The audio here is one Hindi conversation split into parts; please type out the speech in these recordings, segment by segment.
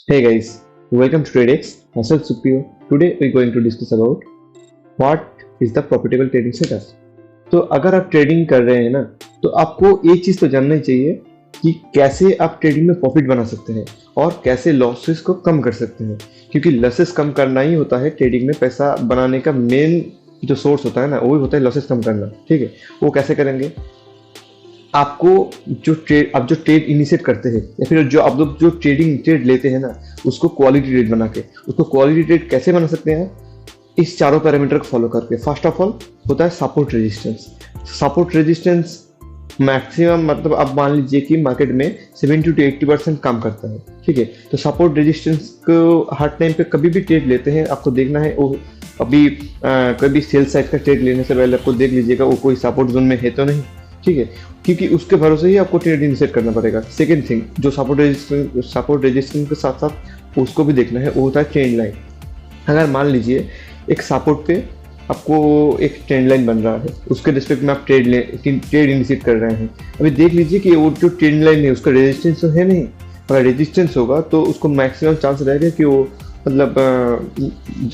Hey guys, welcome to TradeX. Myself Supriyo. Today we're going to discuss about what is the profitable trading setup. तो अगर आप ट्रेडिंग कर रहे हैं ना, तो आपको एक चीज तो जानना ही चाहिए कि कैसे आप ट्रेडिंग में प्रॉफिट बना सकते हैं और कैसे लॉसेस को कम कर सकते हैं, क्योंकि लॉसेस कम करना ही होता है ट्रेडिंग में पैसा बनाने का मेन जो सोर्स होता है ना, वही होता है लॉसेस कम करना। ठीक है, वो कैसे करेंगे? आपको आप जो ट्रेड इनिशिएट करते हैं या फिर जो आप लोग जो ट्रेड लेते हैं ना, उसको क्वालिटी ट्रेड बना के उसको क्वालिटी ट्रेड कैसे बना सकते हैं? इस चारों पैरामीटर को फॉलो करके। फर्स्ट ऑफ ऑल होता है support resistance. Support resistance maximum मतलब आप मान लीजिए कि मार्केट में 70 to 80% काम करता है। ठीक है, तो सपोर्ट रेजिस्टेंस को हर टाइम पे कभी भी ट्रेड लेते हैं, आपको देखना है वो अभी कभी सेल साइड का ट्रेड लेने से पहले आपको देख लीजिएगा वो कोई सपोर्ट जोन में है तो नहीं। ठीक है, क्योंकि उसके भरोसे ही आपको ट्रेड इनिशिएट करना पड़ेगा। सेकंड थिंग, जो सपोर्ट रेजिस्टेंस के साथ साथ उसको भी देखना है, वो होता है ट्रेंड लाइन। अगर मान लीजिए एक सपोर्ट पे आपको एक ट्रेंड लाइन बन रहा है, उसके रिस्पेक्ट में आप ट्रेड इनिशिएट कर रहे हैं। अभी देख लीजिए कि वो जो ट्रेंड लाइन है उसका रेजिस्टेंस तो है नहीं। अगर रेजिस्टेंस होगा तो उसको मैक्सिमम चांस रहेगा कि वो मतलब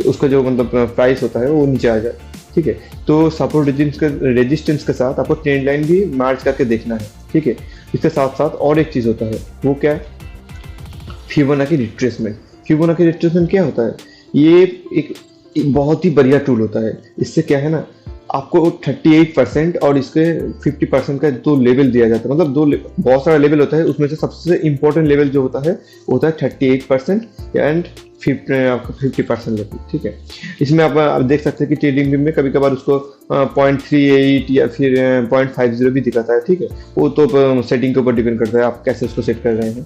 उसका जो मतलब प्राइस होता है वो नीचे आ जाए। ठीक है, तो सपोर्ट रेजिस्टेंस के साथ आपको ट्रेंड लाइन भी मार्च करके देखना है। ठीक है, इसके साथ साथ और एक चीज़ होता है, वो क्या है? Fibonacci retracement. फिबोनाची रिट्रेसमेंट क्या होता है? ये एक बहुत ही बढ़िया टूल होता है। इससे क्या है ना, आपको 38% और इसके 50% का दो लेवल दिया जाता है। मतलब बहुत सारा लेवल होता है, उसमें से सबसे इंपॉर्टेंट लेवल जो होता है वो होता है 38% एंड 50% लेवल। ठीक है, इसमें आप देख सकते हैं कि ट्रेडिंग में कभी कभार उसको 0.38 या फिर 0.50 भी दिखाता है। ठीक है, वो तो सेटिंग के ऊपर डिपेंड करता है आप कैसे उसको सेट कर रहे हैं।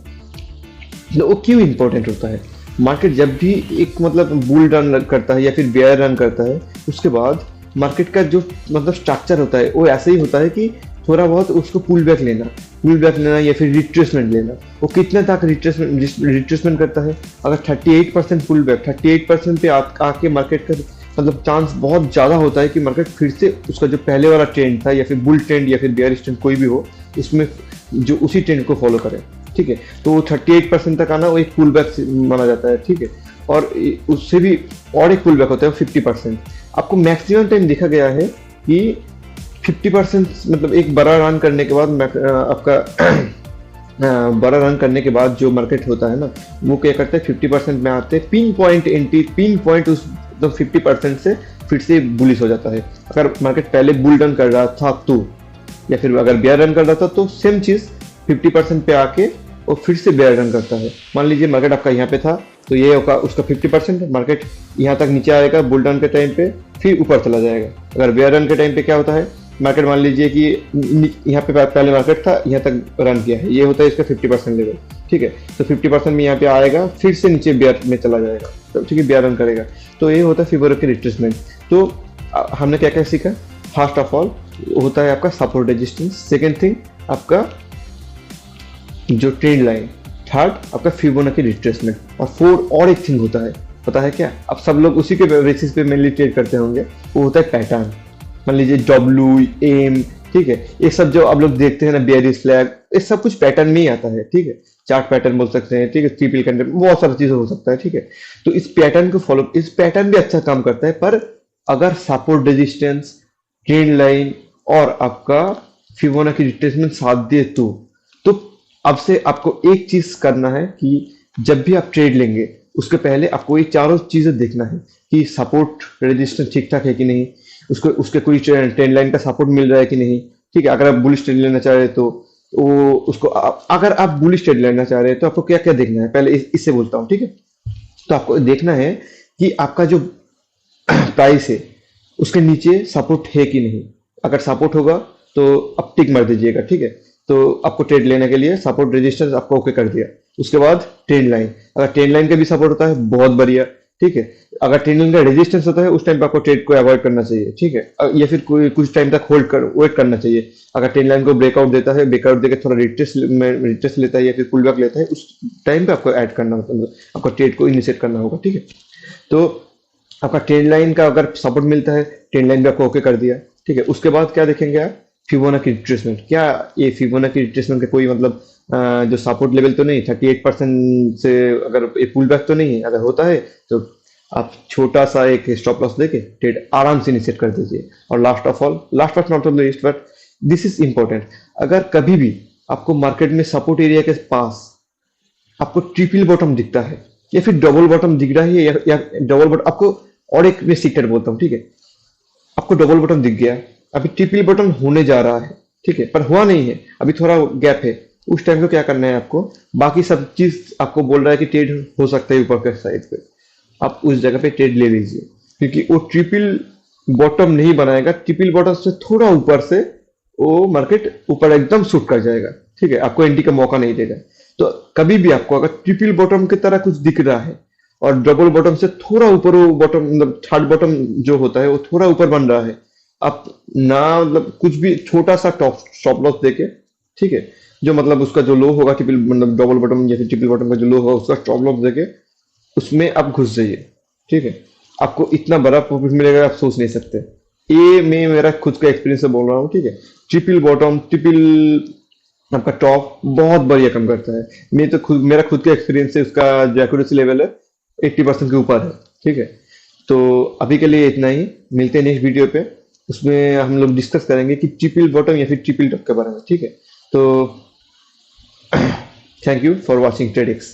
तो वो क्यों इंपॉर्टेंट होता है? मार्केट जब भी एक मतलब बुल रन करता है या फिर बेयर रन करता है, उसके बाद मार्केट का जो मतलब स्ट्रक्चर होता है वो ऐसे ही होता है कि थोड़ा बहुत उसको पुल बैक लेना या फिर रिट्रेसमेंट लेना। वो कितने तक रिट्रेसमेंट करता है? अगर 38% पुल बैक, 38% पे आके मार्केट का मतलब चांस बहुत ज़्यादा होता है कि मार्केट फिर से उसका जो पहले वाला ट्रेंड था या फिर बुल ट्रेंड या फिर बेयर ट्रेंड कोई भी हो, उसमें जो उसी ट्रेंड को फॉलो करें। ठीक है, तो वो 38% तक आना वो एक पुल बैक माना जाता है। ठीक है, और उससे भी और एक पुल बैक होता है 50%। आपको मैक्सिमम टाइम देखा गया है कि 50% मतलब एक बड़ा रन करने के बाद आपका बड़ा रन करने के बाद जो मार्केट होता है ना, वो क्या करता है 50% में आते हैं पिन पॉइंट उस मतलब 50% से फिर से बुलिश हो जाता है। अगर मार्केट पहले बुल रन कर रहा था तो, या फिर अगर बेयर रन कर रहा था तो सेम चीज 50% पे आके वो फिर से बेयर रन करता है। मान लीजिए मार्केट आपका यहाँ पे था तो ये होगा उसका 50%, मार्केट यहाँ तक नीचे आएगा बुल रन के टाइम पे, फिर ऊपर चला जाएगा। अगर बेयर रन के टाइम पे क्या होता है, मार्केट मान लीजिए कि यहाँ पे पहले मार्केट था, यहाँ तक रन किया है, ये होता है इसका 50% लेवल। ठीक है, तो 50% में यहाँ पे आएगा, फिर से नीचे बेयर में चला जाएगा, तो ठीक है बेयर रन करेगा। तो ये होता है फिबोनाची रिट्रेसमेंट। तो हमने क्या क्या सीखा? फर्स्ट ऑफ ऑल होता है आपका सपोर्ट रेजिस्टेंस, सेकेंड थिंग आपका जो ट्रेंड लाइन, थर्ड आपका फिबोनाची रिट्रेसमेंट, और फोर्थ और एक थिंग होता है, पता है क्या? अब सब लोग उसी के बेसिस पे मेनली ट्रेड करते होंगे, वो होता है पैटर्न। मान लीजिए डब्ल्यू एम, ठीक है, ये सब जो आप लोग देखते हैं ना, बेयरिश फ्लैग, ये सब कुछ पैटर्न में ही आता है। ठीक है, चार्ट पैटर्न बोल सकते हैं, ठीक है, ट्रिपल कैंडल, बहुत सारी चीजें हो सकता है। ठीक है, तो इस पैटर्न को फॉलो, इस पैटर्न भी अच्छा काम करता है, पर अगर सपोर्ट रेजिस्टेंस, ट्रेंड लाइन और आपका फिबोनाची रिट्रेसमेंट साथ दे तो अब से आपको एक चीज करना है कि जब भी आप ट्रेड लेंगे उसके पहले आपको ये चारों चीजें देखना है कि सपोर्ट रेजिस्टेंस ठीक ठाक है कि नहीं, उसको उसके कोई ट्रेंड लाइन का सपोर्ट मिल रहा है कि नहीं। ठीक है, अगर आप बुलिश ट्रेड लेना चाह रहे हैं तो वो उसको अगर आप बुलिश ट्रेड लेना चाह रहे हैं तो आपको क्या क्या देखना है, पहले इससे बोलता हूँ। ठीक है, तो आपको देखना है कि आपका जो प्राइस है उसके नीचे सपोर्ट है कि नहीं। अगर सपोर्ट होगा तो आप टिक मार दीजिएगा। ठीक है, तो आपको ट्रेड लेने के लिए सपोर्ट रेजिस्टेंस आपको ओके कर दिया। उसके बाद ट्रेंड लाइन, अगर ट्रेंड लाइन का भी सपोर्ट होता है बहुत बढ़िया। ठीक है, अगर ट्रेंड लाइन का रेजिस्टेंस होता है उस टाइम पे आपको ट्रेड को अवॉइड करना चाहिए। ठीक है, या फिर कोई कुछ टाइम तक वेट करना चाहिए। अगर ट्रेंड लाइन को ब्रेकआउट देता है, ब्रेकआउट देकर थोड़ा रिट्रेस लेता है या फिर पुल बैक लेता है, उस टाइम पे आपको ऐड करना, मतलब आपको ट्रेड को इनिशिएट करना होगा। ठीक है, तो आपका ट्रेंड लाइन का अगर सपोर्ट मिलता है, ट्रेंड लाइन भी आपको ओके कर दिया। ठीक है, उसके बाद क्या देखेंगे आप फिबोनाची रिट्रेसमेंट, क्या ये फिबोनाची रिट्रेसमेंट का कोई मतलब जो सपोर्ट लेवल तो नहीं, 38% से अगर ये पुल बैक तो नहीं है, अगर होता है तो आप छोटा सा एक स्टॉप लॉस देके ट्रेड आराम से इनिशिएट कर दीजिए। और last of all, last but not the least, but this is important, अगर कभी भी आपको मार्केट में सपोर्ट एरिया के पास आपको ट्रिपल बॉटम दिखता है या फिर डबल बॉटम दिख रहा है, या डबल बॉटम आपको, और एक मैं सीक्रेट बोलता हूँ, ठीक है, आपको डबल बॉटम दिख गया, अभी ट्रिपल बॉटम होने जा रहा है, ठीक है, पर हुआ नहीं है, अभी थोड़ा गैप है, उस टाइम को क्या करना है आपको, बाकी सब चीज आपको बोल रहा है कि ट्रेड हो सकता है ऊपर के साइड पे, आप उस जगह पे ट्रेड ले लीजिए, क्योंकि वो ट्रिपल बॉटम नहीं बनाएगा, ट्रिपल बॉटम से थोड़ा ऊपर से वो मार्केट ऊपर एकदम शूट कर जाएगा, ठीक है, आपको एंट्री का मौका नहीं देगा। तो कभी भी आपको अगर ट्रिपल बॉटम की तरह कुछ दिख रहा है और डबल बॉटम से थोड़ा ऊपर वो बॉटम, मतलब थर्ड बॉटम जो होता है वो थोड़ा ऊपर बन रहा है, आप ना मतलब कुछ भी छोटा सा टॉप स्टॉप लॉस देके, ठीक है, जो मतलब उसका जो लो होगा ट्रिपल, मतलब डबल बॉटम या फिर ट्रिपल बॉटम का जो लो होगा उसका स्टॉप लॉस देके उसमें आप घुस जाइए, ठीक है, आपको इतना बड़ा प्रॉफिट मिलेगा आप सोच नहीं सकते। ये मैं मेरा खुद का एक्सपीरियंस से बोल रहा हूँ, ठीक है, ट्रिपल बॉटम, ट्रिपल आपका टॉप बहुत बढ़िया कम करता है, मैं तो खुद, मेरा खुद का एक्सपीरियंस है, उसका जो एक्यूरेसी लेवल है 80% के ऊपर है, ठीक है। तो अभी के लिए इतना ही, मिलते हैं नेक्स्ट वीडियो पे, उसमें हम लोग डिस्कस करेंगे कि ट्रिपल बॉटम या फिर ट्रिपल टॉप के बारे में, ठीक है। तो थैंक यू फॉर वॉचिंग ट्रेडिक्स।